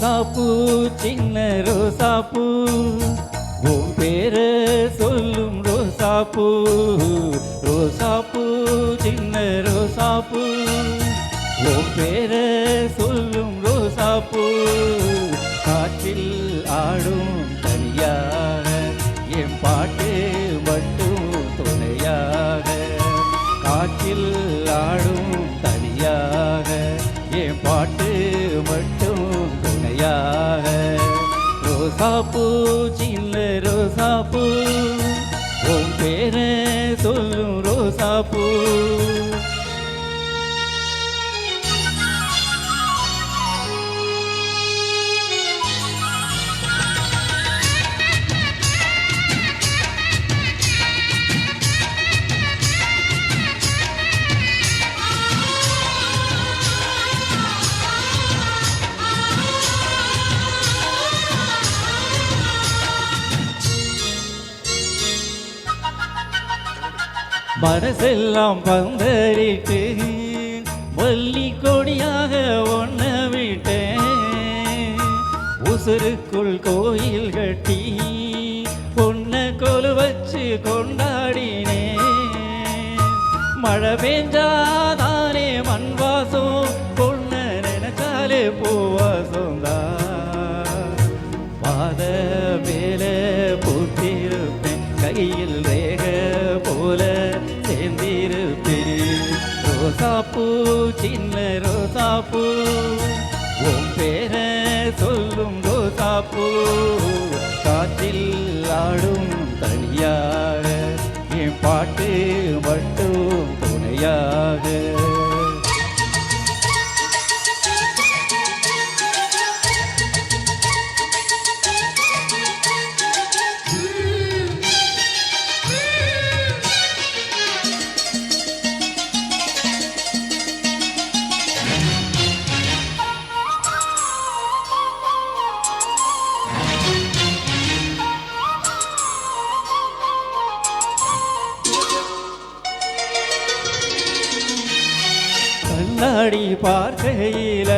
ரோசாப்பூ சின்ன ரோசாப்பூ உன் பேர சொல்லும் ரோசாப்பூ ரோசாப்பூ சின்ன ரோசாப்பூ உன் பேர சொல்லும் ரோசாப்பூ காற்றில் ஆடும் தனியாக என் பாட்டு மட்டும் துணையாக காற்றில் ஆடும் தனியாக என் பாட்டு மட்டும் துணையாக ரோசாப்பூ சின்ன ரோசாப்பூ உன் பேர சொல்லும் ரோசாப்பூ மனசெல்லாம் பந்தரிட்டு வள்ளி கொடியாக ஒன்ன விட்டேன் உசுருக்குள் கோயில் கட்டி பொன்ன கொலு வச்சு கொண்டாடினேன் மழை பெஞ்சாதானே மண் வாசம் பொண்ண நினைச்சாலே பூவாசம் தான் பாத மேல பூத்திருப்பேன் கையில் ரேக போல சேர்ந்திருப்பேன் ரோசாப்பூ சின்ன ரோசாப்பூ உன் பேர சொல்லும் ரோசாப்பூ காற்றில் ஆடும் தனியாக என் பாட்டு மட்டும் துணையாக கண்ணாடி பார்க்கையில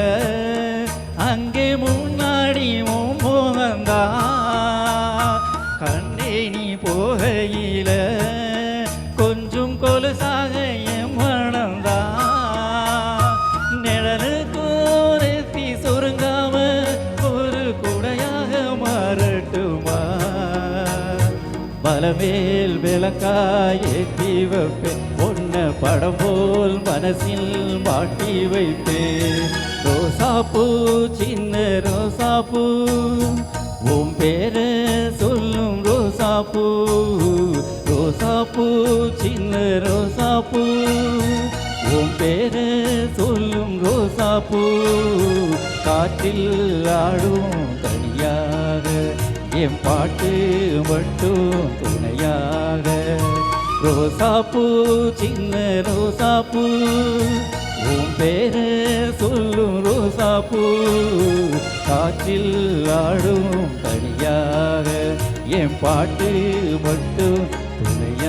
அங்கே முன்னாடி மோகந்தா கண்ணே நீ போகையில கொஞ்சம் கொலுசாக என் மனந்தா நிழலுக்கும் நெத்தி சுருங்காம ஒரு குடையாக மாறட்டுமா பலமேல் விளக்காய் ஏற்றி வைப்பேன் ஒன்ன படம் போல் மனசில் மாட்டி வைப்பேன் ரோசாப்பூ சின்ன ரோசாப்பூ உன் பேர சொல்லும் ரோசாப்பூ ரோசாப்பூ சின்ன ரோசாப்பூ உன் பேர சொல்லும் ரோசாப்பூ காற்றில் ஆடும் தனியாக என் பாட்டு மட்டும் துணையாக ரோசாப்பூ சின்ன ரோசாப்பூ உன் பேர சொல்லும் ரோசாப்பூ காற்றில் ஆடும் தனியாக என் பாட்டு மட்டும் துணையாக